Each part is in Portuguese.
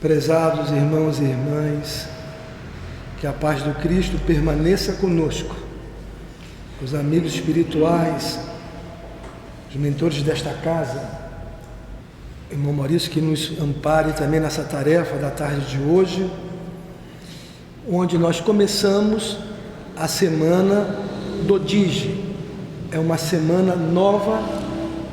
Prezados irmãos e irmãs, que a paz do Cristo permaneça conosco, os amigos espirituais, os mentores desta casa, irmão Maurício, que nos ampare também nessa tarefa da tarde de hoje, onde nós começamos a semana do DIGE. É uma semana nova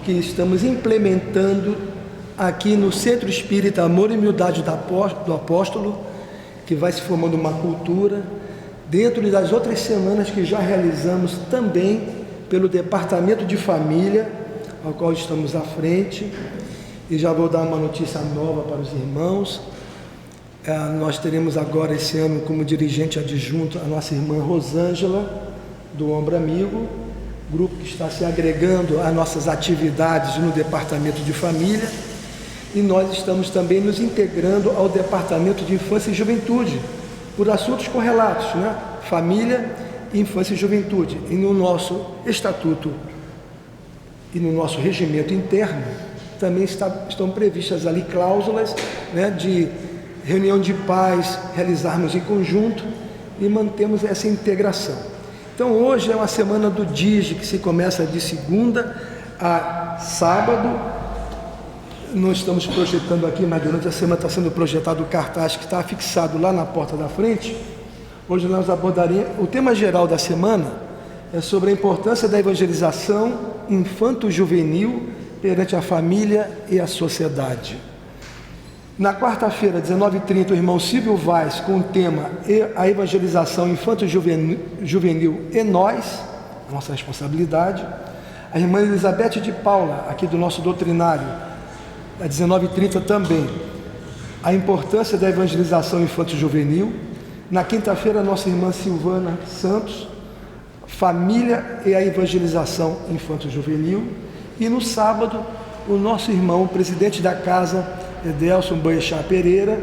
que estamos implementando aqui no Centro Espírita Amor e Humildade do Apóstolo, que vai se formando uma cultura, dentro das outras semanas que já realizamos também pelo Departamento de Família, ao qual estamos à frente. E já vou dar uma notícia nova para os irmãos. Nós teremos agora esse ano como dirigente adjunto a nossa irmã Rosângela, do Ombro Amigo, grupo que está se agregando às nossas atividades no Departamento de Família. E nós estamos também nos integrando ao Departamento de Infância e Juventude, por assuntos correlatos, né? Família, Infância e Juventude. E no nosso estatuto e no nosso regimento interno, também estão previstas ali cláusulas, né, de reunião de pais, realizarmos em conjunto e mantemos essa integração. Então hoje é uma semana do DIGE, que se começa de segunda a sábado. Nós estamos projetando aqui, mas durante a semana está sendo projetado o cartaz que está fixado lá na porta da frente. Hoje nós abordaremos, o tema geral da semana é sobre a importância da evangelização infanto-juvenil perante a família e a sociedade. Na quarta-feira, 19h30, o irmão Silvio Vaz, com o tema a evangelização infanto-juvenil e nós, a nossa responsabilidade. A irmã Elizabeth de Paula, aqui do nosso doutrinário, às 19h30 também, a importância da evangelização infanto-juvenil. Na quinta-feira, nossa irmã Silvana Santos, família e a evangelização infanto-juvenil. E no sábado, o nosso irmão, presidente da casa, Edelson Boechat Pereira,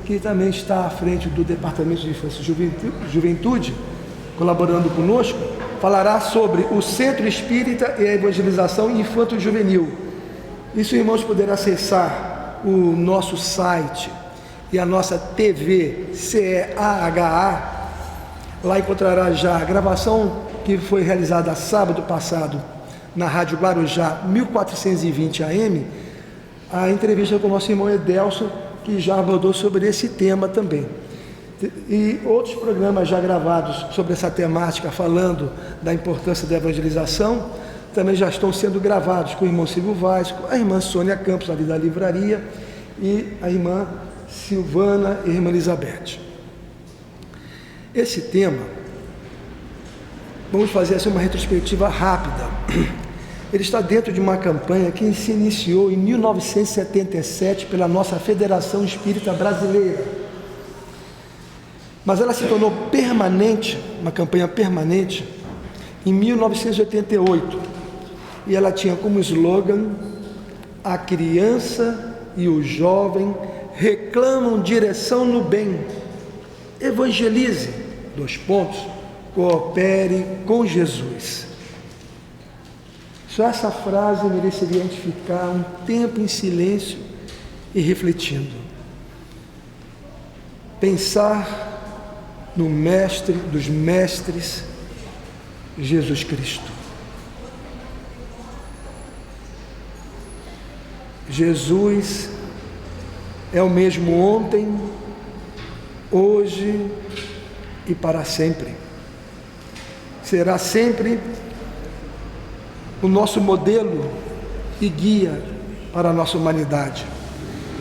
que também está à frente do Departamento de Infância e Juventude, colaborando conosco, falará sobre o Centro Espírita e a evangelização infanto-juvenil. Isso, irmãos, poderão acessar o nosso site e a nossa TV CEAHA. Lá encontrará já a gravação que foi realizada sábado passado na Rádio Guarujá 1420 AM, a entrevista com o nosso irmão Edelson, que já abordou sobre esse tema também. E outros programas já gravados sobre essa temática, falando da importância da evangelização, também já estão sendo gravados com o irmão Silvio Vaz, a irmã Sônia Campos, ali da livraria, e a irmã Silvana e a irmã Elizabeth. Esse tema, vamos fazer assim uma retrospectiva rápida. Ele está dentro de uma campanha que se iniciou em 1977 pela nossa Federação Espírita Brasileira. Mas ela se tornou permanente, uma campanha permanente, em 1988. E ela tinha como slogan: a criança e o jovem reclamam direção no bem. Evangelize, coopere com Jesus. Só essa frase mereceria a gente ficar um tempo em silêncio e refletindo. Pensar no mestre dos mestres, Jesus Cristo. Jesus é o mesmo ontem, hoje e para sempre. Será sempre o nosso modelo e guia para a nossa humanidade.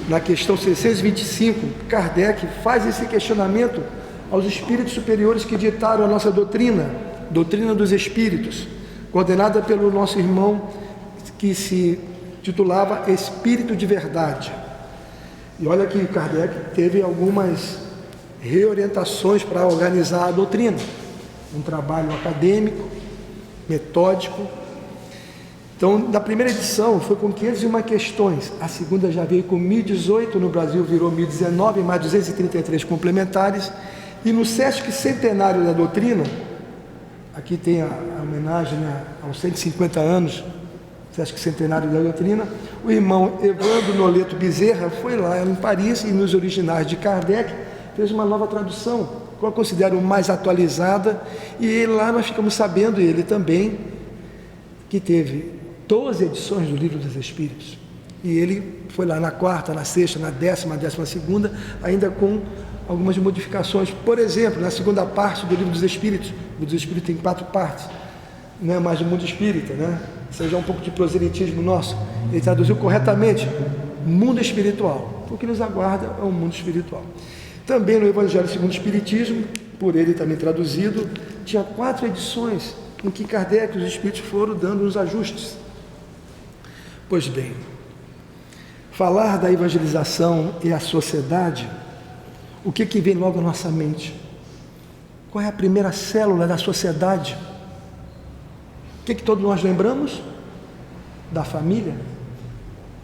Na questão 625, Kardec faz esse questionamento aos espíritos superiores que ditaram a nossa doutrina dos espíritos, coordenada pelo nosso irmão que se titulava Espírito de Verdade. E olha que Kardec teve algumas reorientações para organizar a doutrina, um trabalho acadêmico, metódico. Então, na primeira edição foi com 501 questões, a segunda já veio com 1018, no Brasil virou 1019, mais 233 complementares, e no Sesc Centenário da Doutrina, aqui tem a homenagem, né, aos 150 anos, Sesc Centenário da Doutrina, O irmão Evandro Noleto Bezerra foi lá em Paris e nos originais de Kardec fez uma nova tradução, que eu considero mais atualizada, e lá nós ficamos sabendo, ele também, que teve 12 edições do Livro dos Espíritos, e ele foi lá na quarta, na sexta, na décima, na 12ª, ainda com algumas modificações. Por exemplo, na segunda parte do Livro dos Espíritos, o Livro dos Espíritos tem 4 partes, não é mais do mundo espírita, né? Isso já é um pouco de proselitismo nosso. Ele traduziu corretamente, mundo espiritual. O que nos aguarda é o mundo espiritual. Também no Evangelho segundo o Espiritismo, por ele também traduzido, tinha 4 edições em que Kardec e os Espíritos foram dando uns ajustes. Pois bem, falar da evangelização e a sociedade, o que vem logo à nossa mente? Qual é a primeira célula da sociedade? O que todos nós lembramos? Da família,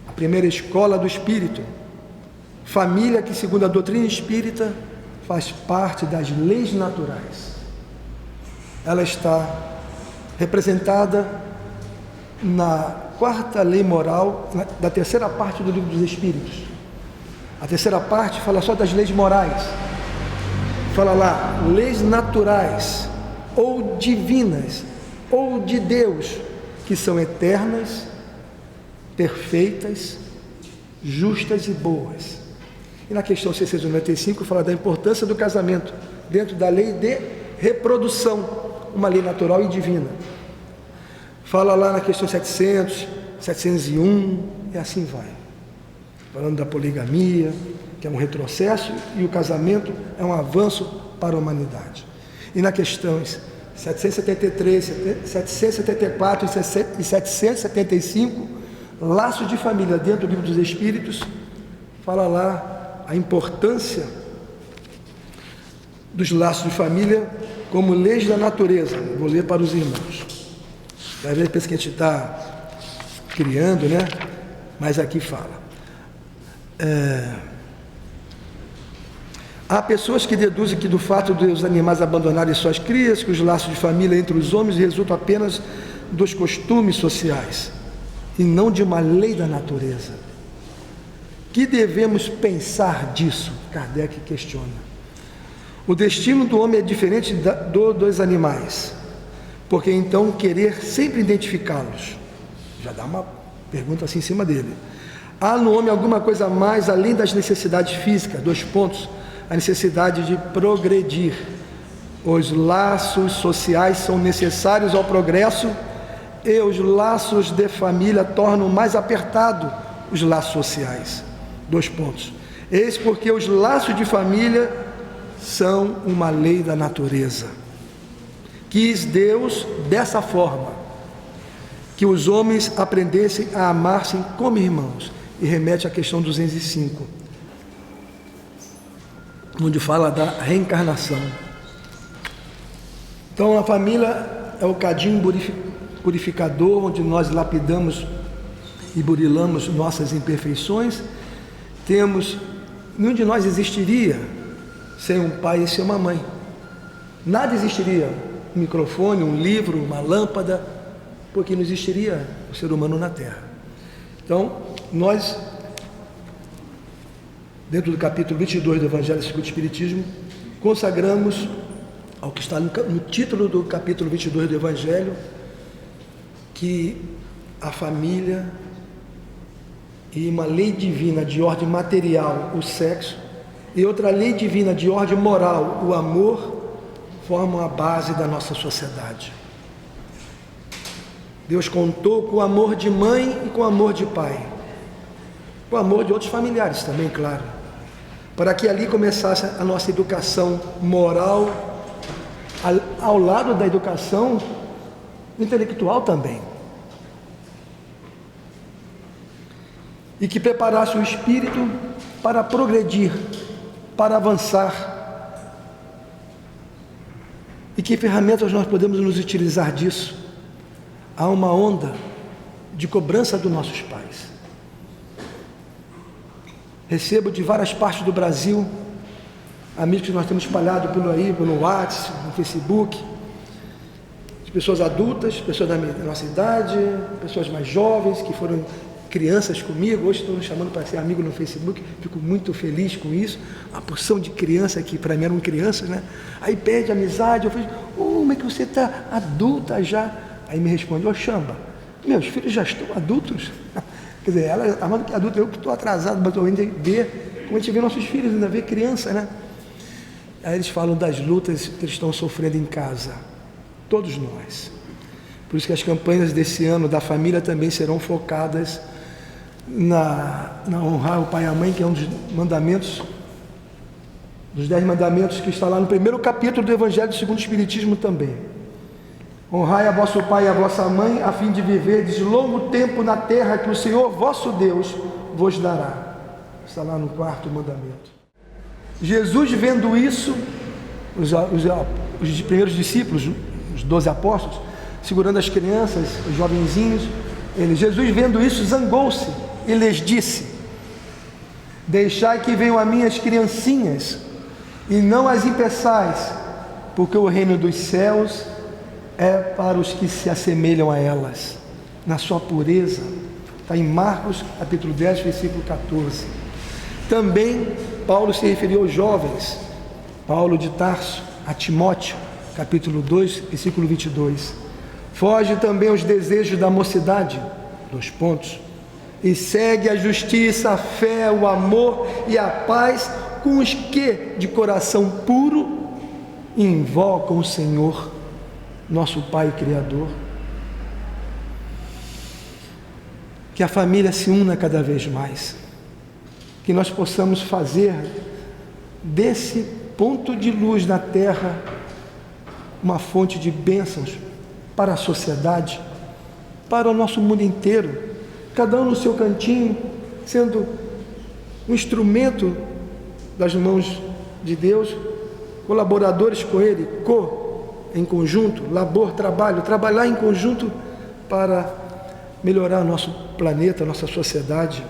a primeira escola do espírito. Família que, segundo a doutrina espírita, faz parte das leis naturais. Ela está representada na 4ª lei moral, da 3ª parte do Livro dos Espíritos. A 3ª parte fala só das leis morais. Fala lá, leis naturais, ou divinas, ou de Deus, que são eternas, perfeitas, justas e boas. E na questão 695 fala da importância do casamento dentro da lei de reprodução, uma lei natural e divina. Fala lá na questão 700, 701, e assim vai. Falando da poligamia, que é um retrocesso, e o casamento é um avanço para a humanidade. E na questões 773, 774 e 775, laços de família dentro do Livro dos Espíritos, fala lá a importância dos laços de família como leis da natureza. Vou ler para os irmãos. Às vezes pensa que a gente está criando, né? Mas aqui fala. Há pessoas que deduzem que do fato de os animais abandonarem suas crias, que os laços de família entre os homens resultam apenas dos costumes sociais e não de uma lei da natureza. Que devemos pensar disso? Kardec questiona. O destino do homem é diferente dos animais, porque então querer sempre identificá-los. Já dá uma pergunta assim em cima dele. Há no homem alguma coisa mais além das necessidades físicas? 2 pontos. A necessidade de progredir. Os laços sociais são necessários ao progresso e os laços de família tornam mais apertado os laços sociais. 2 pontos. Eis porque os laços de família são uma lei da natureza. Quis Deus dessa forma, que os homens aprendessem a amar-se como irmãos. E remete à questão 205, onde fala da reencarnação. Então a família é o cadinho purificador, onde nós lapidamos e burilamos nossas imperfeições. Nenhum de nós existiria sem um pai e sem uma mãe. Nada existiria, um microfone, um livro, uma lâmpada, porque não existiria o ser humano na Terra. Então, nós, dentro do capítulo 22 do Evangelho segundo o Espiritismo, consagramos ao que está no título do capítulo 22 do Evangelho, que a família e uma lei divina de ordem material, o sexo, e outra lei divina de ordem moral, o amor, formam a base da nossa sociedade. Deus contou com o amor de mãe e com o amor de pai, com o amor de outros familiares também, claro, para que ali começasse a nossa educação moral, ao lado da educação intelectual também, e que preparasse o espírito para progredir, para avançar. E que ferramentas nós podemos nos utilizar disso? Há uma onda de cobrança dos nossos pais. Recebo de várias partes do Brasil amigos que nós temos espalhado pelo WhatsApp, no Facebook, de pessoas adultas, pessoas da nossa idade, pessoas mais jovens que crianças comigo, hoje estão me chamando para ser amigo no Facebook, fico muito feliz com isso, uma porção de criança que para mim eram crianças, né? Aí pede amizade, eu falei, como é que você está adulta já? Aí me responde, Xamba, meus filhos já estão adultos? Quer dizer, ela está falando que é adulta, eu que estou atrasado, mas eu ainda ver, como a gente vê nossos filhos, ainda vê criança, né? Aí eles falam das lutas que eles estão sofrendo em casa, todos nós. Por isso que as campanhas desse ano da família também serão focadas na honrar o pai e a mãe, que é um dos mandamentos, dos 10 mandamentos que está lá no primeiro capítulo do Evangelho segundo o Espiritismo também. Honrai a vosso pai e a vossa mãe, a fim de viverdes longo tempo na terra que o Senhor vosso Deus vos dará. Está lá no quarto mandamento. Jesus, vendo isso, os primeiros discípulos, os 12 apóstolos, segurando as crianças, os jovenzinhos, Jesus vendo isso, zangou-se e lhes disse, deixai que venham a mim as criancinhas, e não as impeçais, porque o reino dos céus é para os que se assemelham a elas, na sua pureza. Está em Marcos, capítulo 10, versículo 14. Também Paulo se referiu aos jovens, Paulo de Tarso, a Timóteo, capítulo 2, versículo 22. Foge também aos desejos da mocidade, 2 pontos, e segue a justiça, a fé, o amor e a paz com os que, de coração puro, invocam o Senhor, nosso Pai Criador. Que a família se una cada vez mais, que nós possamos fazer desse ponto de luz na terra uma fonte de bênçãos para a sociedade, para o nosso mundo inteiro, cada um no seu cantinho, sendo um instrumento das mãos de Deus, colaboradores com Ele, em conjunto, trabalhar em conjunto para melhorar nosso planeta, nossa sociedade.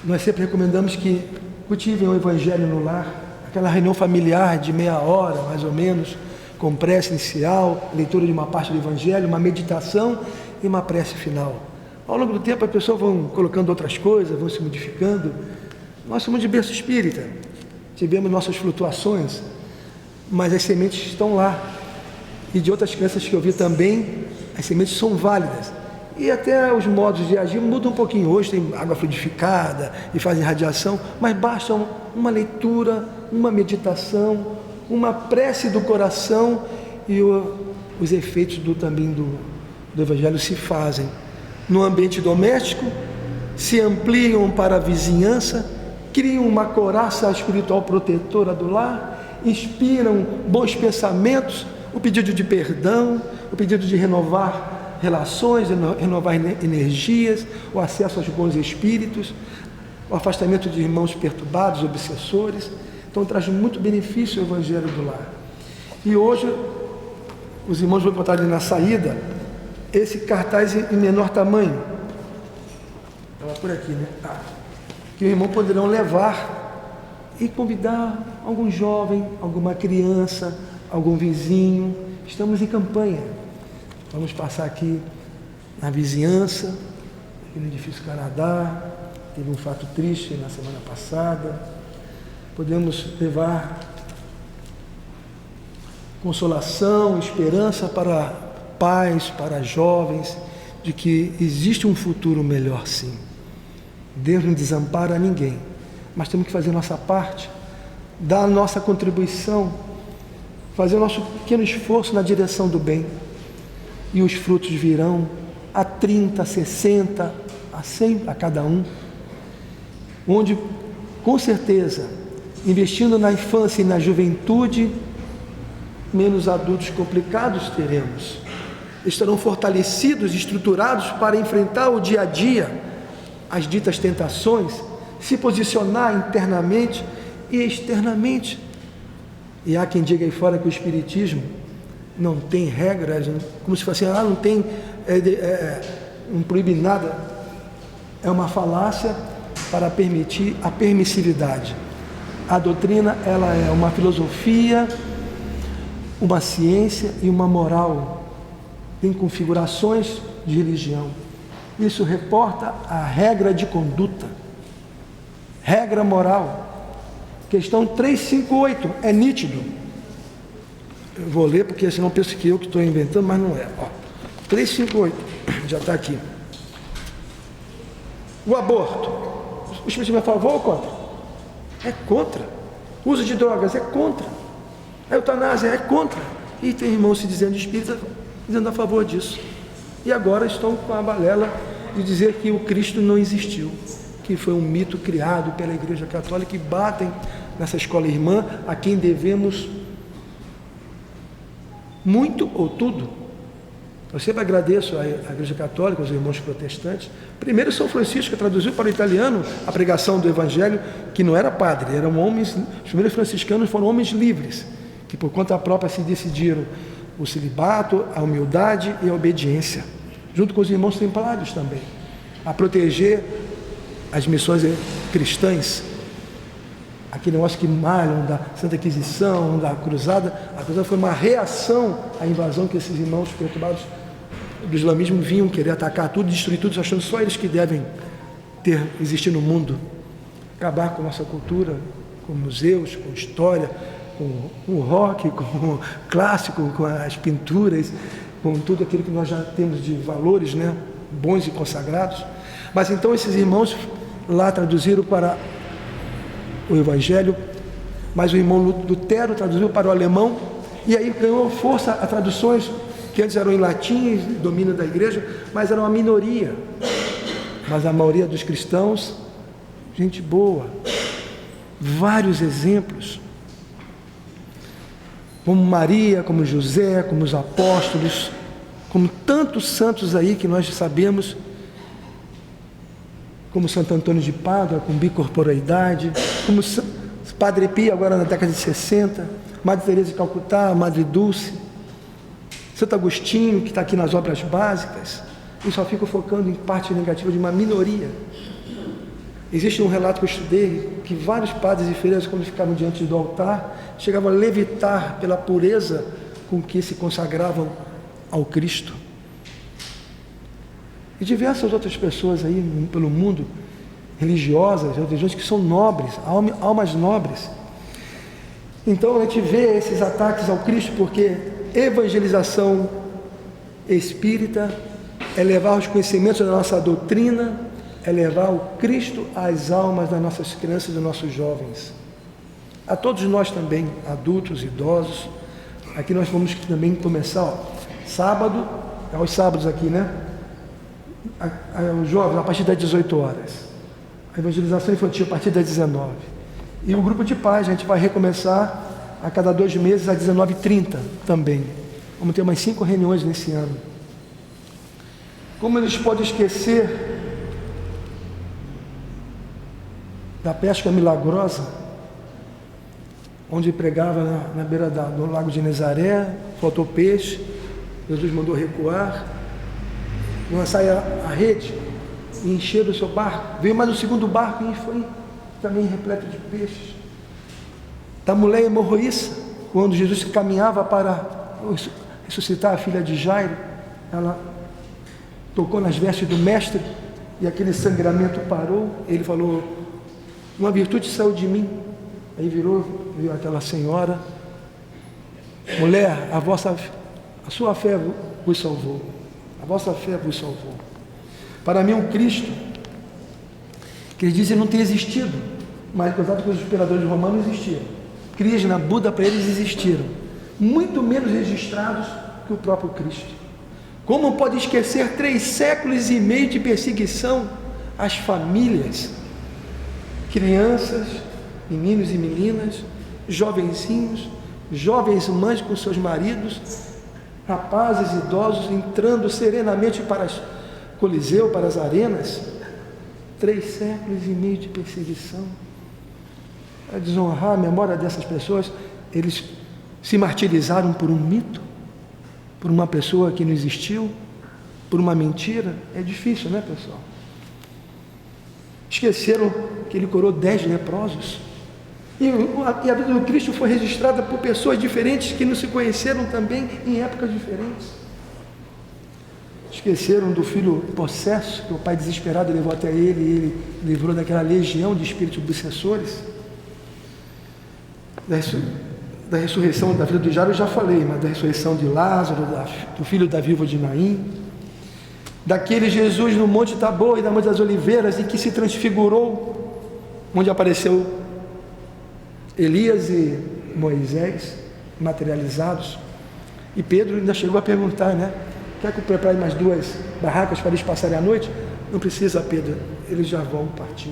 Nós sempre recomendamos que cultivem o Evangelho no lar, aquela reunião familiar de meia hora, mais ou menos, com prece inicial, leitura de uma parte do Evangelho, uma meditação e uma prece final. Ao longo do tempo, as pessoas vão colocando outras coisas, vão se modificando. Nós somos de berço espírita, tivemos nossas flutuações, mas as sementes estão lá. E de outras crianças que eu vi também, as sementes são válidas. E até os modos de agir mudam um pouquinho. Hoje tem água fluidificada e fazem radiação, mas basta uma leitura, uma meditação, uma prece do coração e os efeitos também do Evangelho se fazem. No ambiente doméstico, se ampliam para a vizinhança, criam uma couraça espiritual protetora do lar, inspiram bons pensamentos, o pedido de perdão, o pedido de renovar relações, renovar energias, o acesso aos bons espíritos, o afastamento de irmãos perturbados, obsessores. Então traz muito benefício o Evangelho do lar. E hoje, os irmãos vão botar ali na saída, esse cartaz em menor tamanho. Estava por aqui, né? Que os irmãos poderão levar e convidar algum jovem, alguma criança, algum vizinho. Estamos em campanha. Vamos passar aqui na vizinhança, aqui no edifício Canadá. Teve um fato triste na semana passada. Podemos levar consolação, esperança para pais, para jovens, de que existe um futuro melhor sim. Deus não desampara ninguém, mas temos que fazer a nossa parte, dar a nossa contribuição, fazer o nosso pequeno esforço na direção do bem, e os frutos virão a 30, a 60, a 100 a cada um, onde com certeza, investindo na infância e na juventude, menos adultos complicados teremos. Estarão fortalecidos, estruturados para enfrentar o dia a dia, as ditas tentações, se posicionar internamente e externamente. E há quem diga aí fora que o Espiritismo não tem regras, como se fosse não tem, não proíbe nada. É uma falácia para permitir a permissividade. A doutrina, ela é uma filosofia, uma ciência e uma moral. Tem configurações de religião. Isso reporta a regra de conduta, regra moral. Questão 358, é nítido. Eu vou ler porque senão penso que eu que estou inventando, mas não é. 358, já está aqui. O aborto, o Espiritismo é a favor ou contra? É contra. O uso de drogas é contra. A eutanásia é contra. E tem irmãos se dizendo espíritas, dizendo a favor disso. E agora estão com a balela de dizer que o Cristo não existiu, que foi um mito criado pela Igreja Católica, e batem nessa escola irmã a quem devemos muito ou tudo. Eu sempre agradeço à Igreja Católica, aos irmãos protestantes. Primeiro, São Francisco traduziu para o italiano a pregação do Evangelho, que não era padre, eram homens. Os primeiros franciscanos foram homens livres, que por conta própria se decidiram o celibato, a humildade e a obediência, junto com os irmãos templários também, a proteger as missões cristãs. Aquele negócio que malham da Santa Inquisição, da Cruzada, a Cruzada foi uma reação à invasão que esses irmãos perturbados do islamismo vinham querer atacar tudo, destruir tudo, achando só eles que devem existir no mundo, acabar com nossa cultura, com museus, com história, com o rock, com o clássico, com as pinturas, com tudo aquilo que nós já temos de valores, né, bons e consagrados. Mas então esses irmãos lá traduziram para o Evangelho, mas o irmão Lutero traduziu para o alemão, e aí ganhou força a traduções que antes eram em latim, domínio da igreja, mas era uma minoria. Mas a maioria dos cristãos, gente boa, vários exemplos, como Maria, como José, como os apóstolos, como tantos santos aí que nós sabemos, como Santo Antônio de Pádua, com bicorporeidade, como Padre Pio, agora na década de 60, Madre Teresa de Calcutá, Madre Dulce, Santo Agostinho, que está aqui nas obras básicas, e só fico focando em parte negativa de uma minoria. Existe um relato que eu estudei, que vários padres e freiras, quando ficavam diante do altar, chegavam a levitar pela pureza com que se consagravam ao Cristo. E diversas outras pessoas aí pelo mundo, religiosas, religiões que são nobres, almas nobres. Então a gente vê esses ataques ao Cristo, porque evangelização espírita é levar os conhecimentos da nossa doutrina, é levar o Cristo às almas das nossas crianças e dos nossos jovens. A todos nós também, adultos, idosos. Aqui nós vamos também começar, sábado, aos sábados aqui, né? Os jovens, a partir das 18 horas. A evangelização infantil a partir das 19. E o grupo de paz, a gente vai recomeçar a cada 2 meses, às 19h30 também. Vamos ter umas 5 reuniões nesse ano. Como eles podem esquecer da pesca milagrosa, onde pregava na beira do lago de Nazaré, faltou peixe, Jesus mandou recuar, lançar a rede e encher o seu barco. Veio mais um segundo barco e foi também repleto de peixes. Da mulher hemorroíça, quando Jesus caminhava para ressuscitar a filha de Jairo, ela tocou nas vestes do mestre e aquele sangramento parou. Ele falou: uma virtude saiu de mim. Aí viu aquela senhora: mulher, a sua fé vos salvou. A vossa fé vos salvou. Para mim, um Cristo que eles dizem não ter existido, mas contato com os imperadores romanos existiram. Krishna, Buda, para eles existiram, muito menos registrados que o próprio Cristo. Como pode esquecer 3 séculos e meio de perseguição às famílias, crianças, meninos e meninas, jovenzinhos, jovens mães com seus maridos, rapazes idosos entrando serenamente para o Coliseu, para as arenas. 3 séculos e meio de perseguição. A desonrar a memória dessas pessoas, eles se martirizaram por um mito, por uma pessoa que não existiu, por uma mentira. É difícil, né, pessoal? Esqueceram que ele curou 10 leprosos. E a vida do Cristo foi registrada por pessoas diferentes que não se conheceram também em épocas diferentes. Esqueceram do filho possesso, que o pai desesperado levou até ele, e ele livrou daquela legião de espíritos obsessores. Da ressurreição da vida do Jairo eu já falei, mas da ressurreição de Lázaro, do filho da viúva de Naim, daquele Jesus no Monte Tabor e da Monte das Oliveiras, em que se transfigurou, onde apareceu Elias e Moisés materializados, e Pedro ainda chegou a perguntar, né? Quer que eu prepare mais 2 barracas para eles passarem a noite? Não precisa, Pedro, eles já vão partir.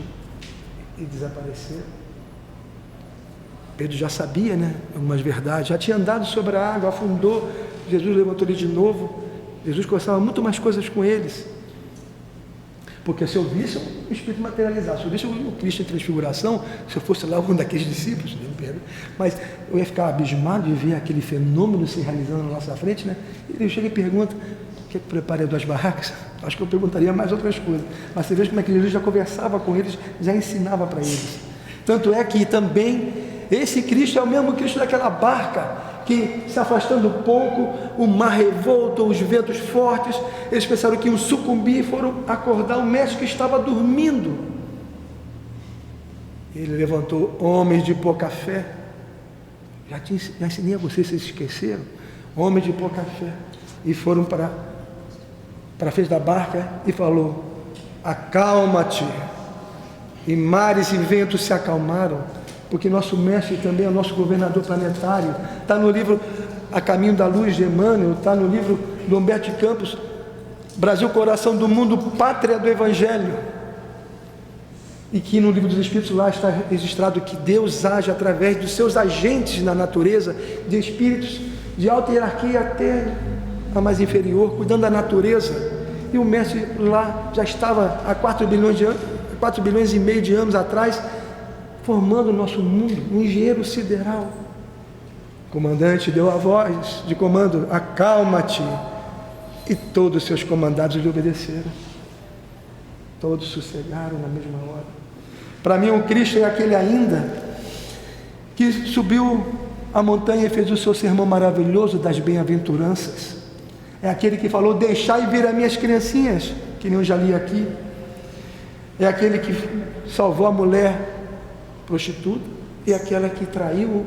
E desapareceram. Pedro já sabia, né? Algumas verdades, já tinha andado sobre a água, afundou, Jesus levantou ele de novo. Jesus conversava muito mais coisas com eles. Porque se eu visse o Espírito materializar, se eu visse o Cristo em transfiguração, se eu fosse lá um daqueles discípulos, mas eu ia ficar abismado de ver aquele fenômeno se realizando na nossa frente, né? Ele chega e pergunta: quer que prepare 2 barracas? Acho que eu perguntaria mais outras coisas, mas você vê como é que Jesus já conversava com eles, já ensinava para eles. Tanto é que também esse Cristo é o mesmo Cristo daquela barca, que se afastando um pouco, o mar revolto, os ventos fortes, eles pensaram que iam sucumbir e foram acordar o mestre que estava dormindo. Ele levantou: homens de pouca fé. Já ensinei a vocês, vocês esqueceram? Homens de pouca fé. E foram para a frente da barca e falou: acalma-te. E mares e ventos se acalmaram, porque nosso mestre também é o nosso governador planetário. Está no livro A Caminho da Luz, de Emmanuel, está no livro do Humberto de Campos, Brasil, Coração do Mundo, Pátria do Evangelho. E que no livro dos Espíritos lá está registrado que Deus age através dos seus agentes na natureza, de espíritos de alta hierarquia até a mais inferior, cuidando da natureza. E o mestre lá já estava há 4 bilhões e meio de anos atrás, formando o nosso mundo, um engenheiro sideral. O comandante deu a voz de comando: acalma-te. E todos os seus comandados lhe obedeceram. Todos sossegaram na mesma hora. Para mim, o Cristo é aquele ainda que subiu a montanha e fez o seu sermão maravilhoso das bem-aventuranças. É aquele que falou: deixai vir as minhas criancinhas, que nem eu já li aqui. É aquele que salvou a mulher prostituta e aquela que traiu,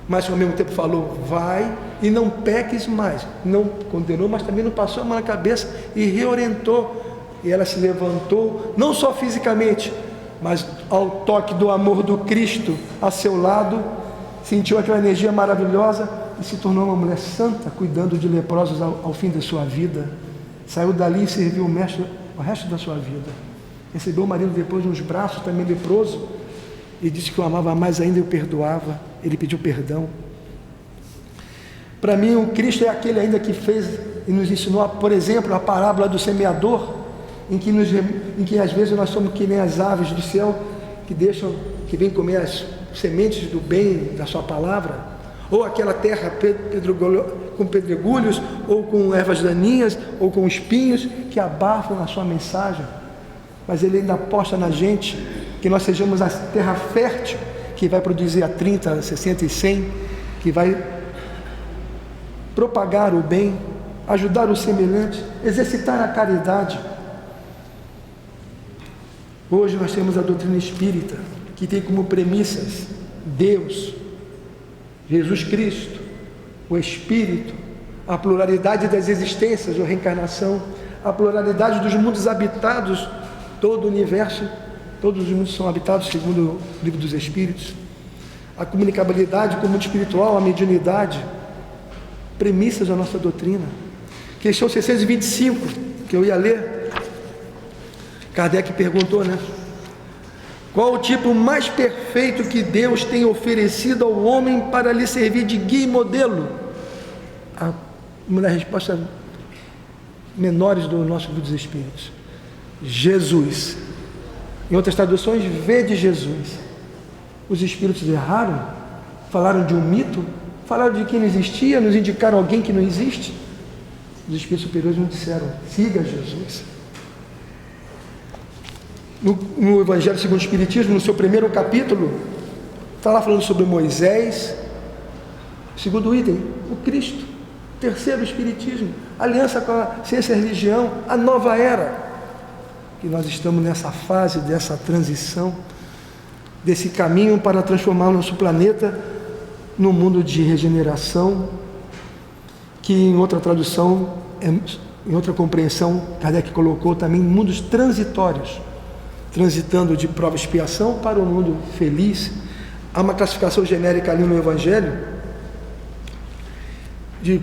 mas ao mesmo tempo falou: vai e não peques mais. Não condenou, mas também não passou a mão na cabeça e reorientou. E ela se levantou, não só fisicamente, mas ao toque do amor do Cristo a seu lado, sentiu aquela energia maravilhosa e se tornou uma mulher santa, cuidando de leprosos ao fim da sua vida. Saiu dali e serviu o mestre o resto da sua vida. Recebeu o marido depois nos braços, também leproso, e disse que o amava mais ainda e o perdoava. Ele pediu perdão. Para mim, o Cristo é aquele ainda que fez e nos ensinou, por exemplo, a parábola do semeador, em que às vezes nós somos que nem as aves do céu, que vêm comer as sementes do bem da sua palavra, ou aquela terra com pedregulhos, ou com ervas daninhas, ou com espinhos, que abafam a sua mensagem. Mas ele ainda aposta na gente, que nós sejamos a terra fértil, que vai produzir a 30, a 60 e 100, que vai propagar o bem, ajudar o semelhante, exercitar a caridade. Hoje nós temos a doutrina espírita, que tem como premissas Deus, Jesus Cristo, o Espírito, a pluralidade das existências, a reencarnação, a pluralidade dos mundos habitados, todo o universo, todos os mundos são habitados segundo o livro dos Espíritos, a comunicabilidade com o mundo espiritual, a mediunidade, premissas da nossa doutrina. Questão 625, que eu ia ler, Kardec perguntou, né? Qual o tipo mais perfeito que Deus tem oferecido ao homem para lhe servir de guia e modelo? Uma das respostas menores do nosso livro dos Espíritos: Jesus. Em outras traduções, vede Jesus. Os Espíritos erraram? Falaram de um mito? Falaram de que não existia? Nos indicaram alguém que não existe? Os Espíritos superiores nos disseram: siga Jesus. No Evangelho segundo o Espiritismo, no seu primeiro capítulo, está lá falando sobre Moisés. Segundo item, o Cristo. terceiro Espiritismo, aliança com a ciência e a religião, a nova era, que nós estamos nessa fase dessa transição, desse caminho para transformar o nosso planeta num mundo de regeneração, que em outra tradução, em outra compreensão, Kardec colocou também mundos transitórios, transitando de prova e expiação para o mundo feliz. Há uma classificação genérica ali no Evangelho de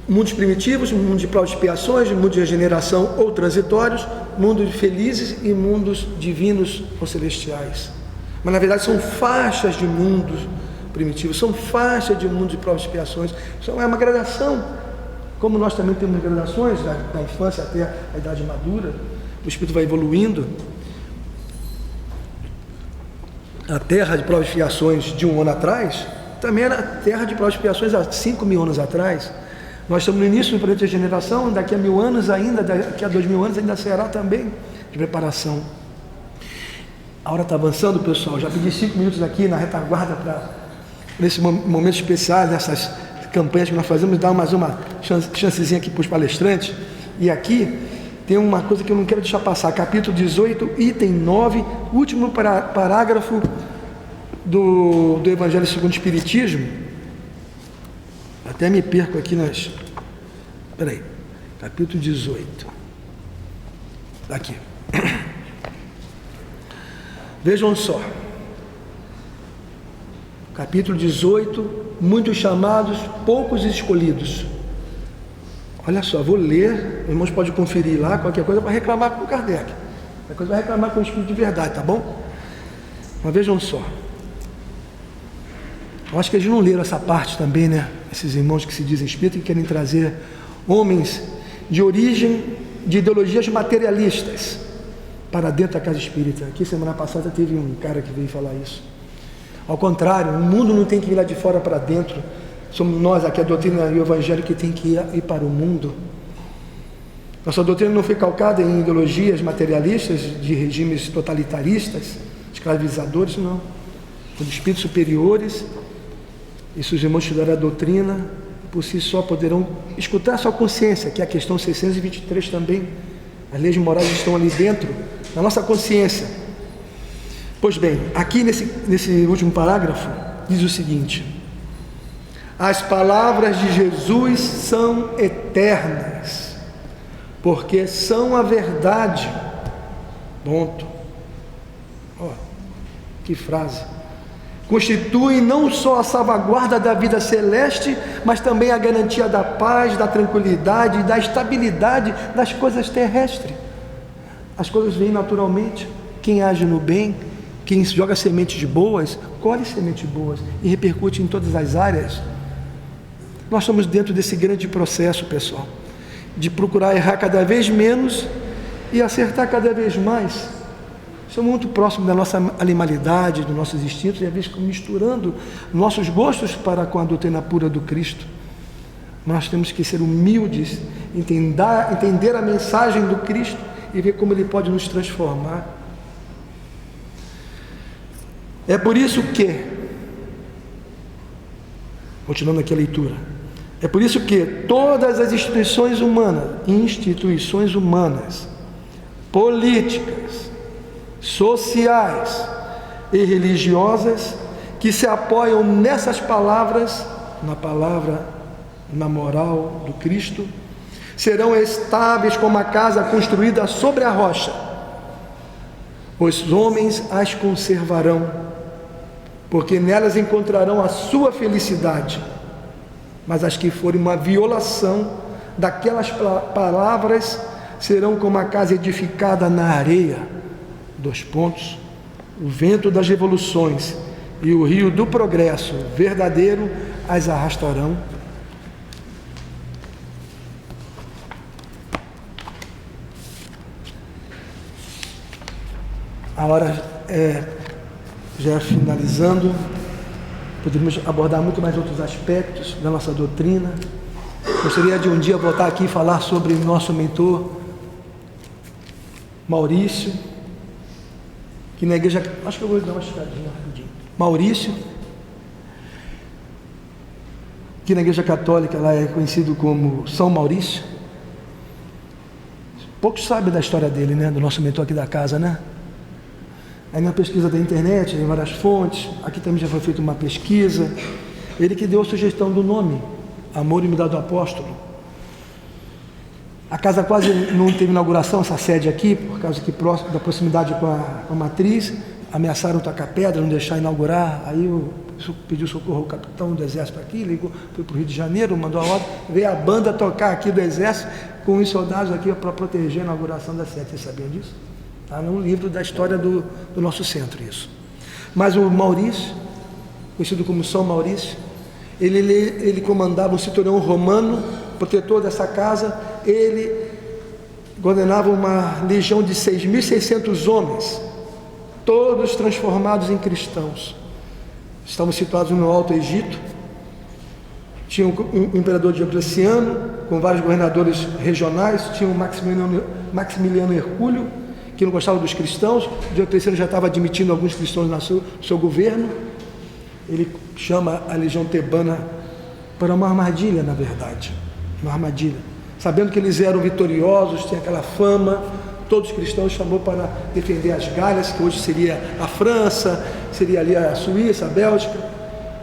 mundos primitivos, mundos de prova e expiações, mundos de regeneração ou transitórios, mundos felizes e mundos divinos ou celestiais. Mas na verdade são faixas de mundos primitivos, são faixas de mundos de provas e expiações, é uma gradação, como nós também temos gradações, da infância até a idade madura, o espírito vai evoluindo. A terra de provas e expiações de 1 ano atrás, também era terra de provas e expiações há 5.000 anos atrás. Nós estamos no início do período de regeneração, daqui a 1.000 anos ainda, daqui a 2.000 anos ainda será também de preparação. A hora está avançando, pessoal, já pedi 5 minutos aqui na retaguarda para, nesse momento especial, nessas campanhas que nós fazemos, dar mais uma chancezinha aqui para os palestrantes. E aqui tem uma coisa que eu não quero deixar passar, capítulo 18, item 9, último parágrafo do Evangelho segundo o Espiritismo. Até me perco aqui nas... Peraí, capítulo 18. Aqui. Vejam só. Capítulo 18, muitos chamados, poucos escolhidos. Olha só, vou ler, irmãos podem conferir lá, qualquer coisa para reclamar com o Kardec. Qualquer coisa vai reclamar com o Espírito de verdade, tá bom? Mas vejam só. Eu acho que eles não leram essa parte também, né? Esses irmãos que se dizem espíritas e querem trazer homens de origem de ideologias materialistas para dentro da casa espírita. Aqui semana passada teve um cara que veio falar isso. Ao contrário, o mundo não tem que vir lá de fora para dentro. Somos nós aqui, a doutrina e o evangelho, que tem que ir para o mundo. Nossa doutrina não foi calcada em ideologias materialistas de regimes totalitaristas, escravizadores, não. São de espíritos superiores. E se os irmãos estudarem a doutrina, por si só poderão escutar a sua consciência, que é a questão 623 também. As leis morais estão ali dentro, na nossa consciência. Pois bem, aqui nesse último parágrafo, diz o seguinte: as palavras de Jesus são eternas, porque são a verdade. Ponto. Ó, que frase. Constituem não só a salvaguarda da vida celeste, mas também a garantia da paz, da tranquilidade e da estabilidade das coisas terrestres. As coisas vêm naturalmente. Quem age no bem, quem joga sementes boas, colhe sementes boas e repercute em todas as áreas. Nós estamos dentro desse grande processo, pessoal, de procurar errar cada vez menos e acertar cada vez mais. Estamos muito próximos da nossa animalidade, dos nossos instintos, e às vezes misturando nossos gostos para com a doutrina pura do Cristo. Nós temos que ser humildes, entender a mensagem do Cristo e ver como Ele pode nos transformar. É por isso que, continuando aqui a leitura, é por isso que todas as instituições humanas, políticas, sociais e religiosas, que se apoiam nessas palavras, na moral do Cristo, serão estáveis como a casa construída sobre a rocha. Os homens as conservarão, porque nelas encontrarão a sua felicidade. Mas as que forem uma violação daquelas palavras serão como a casa edificada na areia. O vento das revoluções e o rio do progresso verdadeiro as arrastarão. A hora já finalizando, poderíamos abordar muito mais outros aspectos da nossa doutrina. Gostaria de um dia voltar aqui e falar sobre nosso mentor Maurício, que na igreja, acho que eu vou dar uma escadinha rapidinho. Maurício, que na Igreja Católica ela é conhecido como São Maurício. Poucos sabem da história dele, né? Do nosso mentor aqui da casa, né? Aí na pesquisa da internet, em várias fontes, aqui também já foi feita uma pesquisa, ele que deu a sugestão do nome, Amor e Humildade do Apóstolo. A casa quase não teve inauguração, essa sede aqui, por causa que próximo da proximidade com a matriz, ameaçaram tacar pedra, não deixar inaugurar. Aí eu pedi socorro ao capitão do exército aqui, ligou, foi para o Rio de Janeiro, mandou a ordem, veio a banda tocar aqui do exército com os soldados aqui para proteger a inauguração da sede. Vocês sabiam disso? Está no livro da história do nosso centro isso. Mas o Maurício, conhecido como São Maurício, ele comandava um cinturão romano, protetor dessa casa. Ele coordenava uma legião de 6.600 homens, todos transformados em cristãos. Estavam situados no Alto Egito. Tinha o imperador Diocleciano, com vários governadores regionais. Tinha o Maximiliano Hercúleo, que não gostava dos cristãos. Diocleciano já estava admitindo alguns cristãos no seu governo. Ele chama a legião tebana para uma armadilha, na verdade, uma armadilha. Sabendo que eles eram vitoriosos, tinha aquela fama, todos os cristãos chamou para defender as Galhas, que hoje seria a França, seria ali a Suíça, a Bélgica.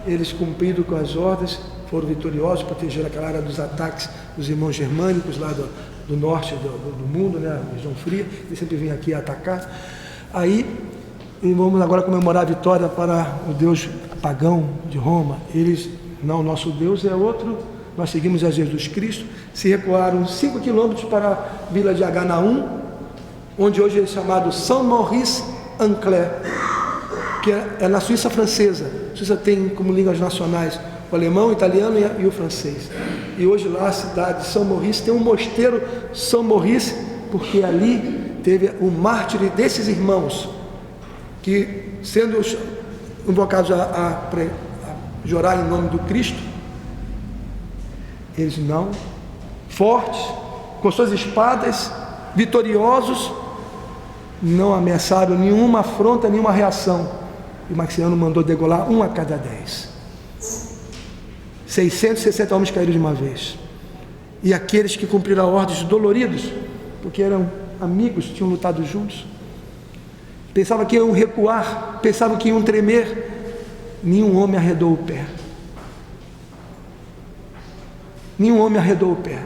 Eles, cumprindo com as ordens, foram vitoriosos, protegeram aquela área dos ataques dos irmãos germânicos lá do norte do mundo, né, a região fria. Eles sempre vinham aqui atacar. Aí, vamos agora comemorar a vitória para o Deus pagão de Roma. Eles, não, nosso Deus é outro, nós seguimos a Jesus Cristo. Se recuaram 5 quilômetros para a vila de Aganaum, onde hoje é chamado São Maurice Ancler, que é na Suíça francesa. A Suíça tem como línguas nacionais o alemão, o italiano e o francês. E hoje lá a cidade de São Maurice tem um mosteiro São Maurice, porque ali teve o mártir desses irmãos, que sendo invocados a jurar em nome do Cristo, eles não, fortes, com suas espadas, vitoriosos, não ameaçaram nenhuma afronta, nenhuma reação. E Maximiano mandou degolar 1 a cada 10. 660 homens caíram de uma vez. E aqueles que cumpriram a ordem, doloridos, porque eram amigos, tinham lutado juntos, pensavam que iam recuar, pensavam que iam tremer. Nenhum homem arredou o pé. Nenhum homem arredou o pé.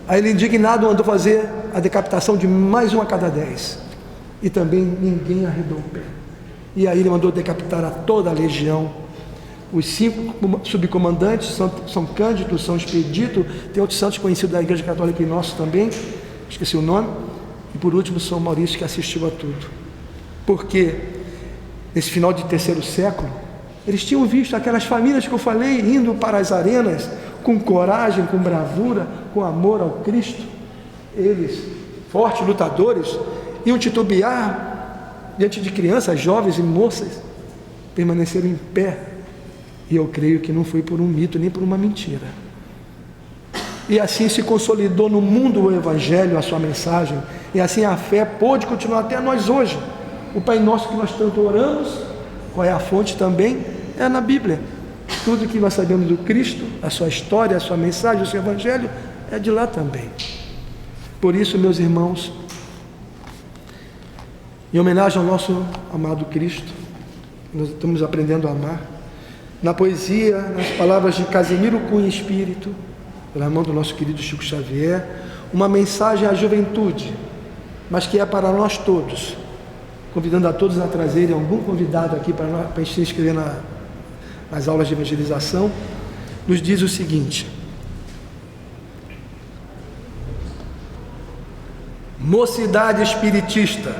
Aí ele, indignado, mandou fazer a decapitação de mais 1 a cada 10. E também ninguém arredou o pé. E aí ele mandou decapitar a toda a legião. Os 5 subcomandantes, São Cândido, São Expedito, tem outros santos conhecidos da Igreja Católica e nosso também, esqueci o nome. E por último, São Maurício, que assistiu a tudo. Porque nesse final de 3º século, eles tinham visto aquelas famílias que eu falei indo para as arenas com coragem, com bravura, com amor ao Cristo. Eles, fortes lutadores, iam titubear diante de crianças, jovens e moças, permaneceram em pé. E eu creio que não foi por um mito nem por uma mentira. E assim se consolidou no mundo o Evangelho, a sua mensagem, e assim a fé pôde continuar até nós hoje. O Pai Nosso que nós tanto oramos, qual é a fonte também? É na Bíblia. Tudo que nós sabemos do Cristo, a sua história, a sua mensagem, o seu Evangelho, é de lá também. Por isso, meus irmãos, em homenagem ao nosso amado Cristo, nós estamos aprendendo a amar. Na poesia, nas palavras de Casimiro Cunha Espírito, pela mão do nosso querido Chico Xavier, uma mensagem à juventude, mas que é para nós todos, convidando a todos a trazerem algum convidado aqui para se inscrever nas aulas de evangelização, nos diz o seguinte: mocidade espiritista,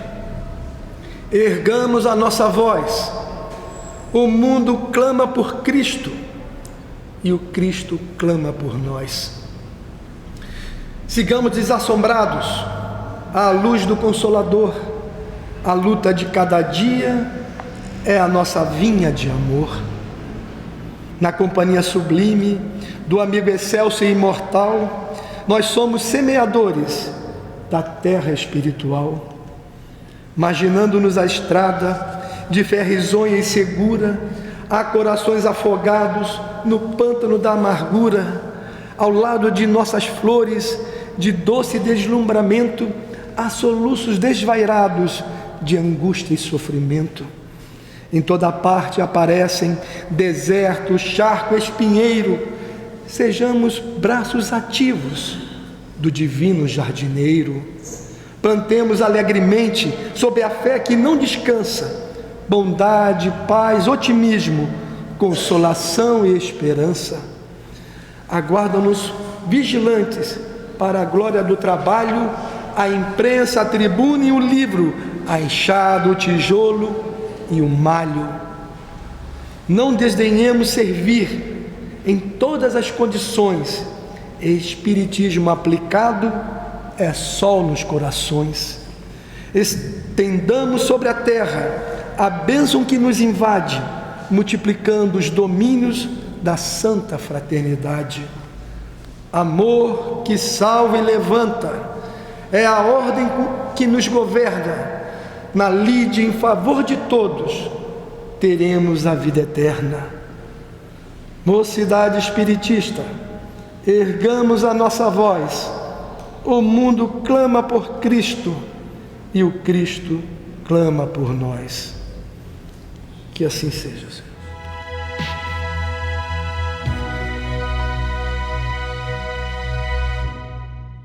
ergamos a nossa voz. O mundo clama por Cristo e o Cristo clama por nós. Sigamos desassombrados à luz do Consolador. A luta de cada dia é a nossa vinha de amor. Na companhia sublime do amigo excelso e imortal, nós somos semeadores da terra espiritual, imaginando-nos a estrada de fé risonha e segura, Há corações afogados no pântano da amargura, ao lado de nossas flores de doce deslumbramento, há soluços desvairados de angústia e sofrimento. Em toda parte aparecem deserto, charco, espinheiro. Sejamos braços ativos do divino jardineiro. Plantemos alegremente, sob a fé que não descansa, bondade, paz, otimismo, consolação e esperança. Aguardam-nos vigilantes para a glória do trabalho, a imprensa, a tribuna e o livro, a enxada, o tijolo e o malho. Não desdenhemos servir em todas as condições. Espiritismo aplicado é sol nos corações. Estendamos sobre a terra a bênção que nos invade, multiplicando os domínios da santa fraternidade. Amor que salva e levanta é a ordem que nos governa. Na lide em favor de todos teremos a vida eterna. Mocidade espiritista, ergamos a nossa voz. O mundo clama por Cristo e o Cristo clama por nós. Que assim seja, Senhor.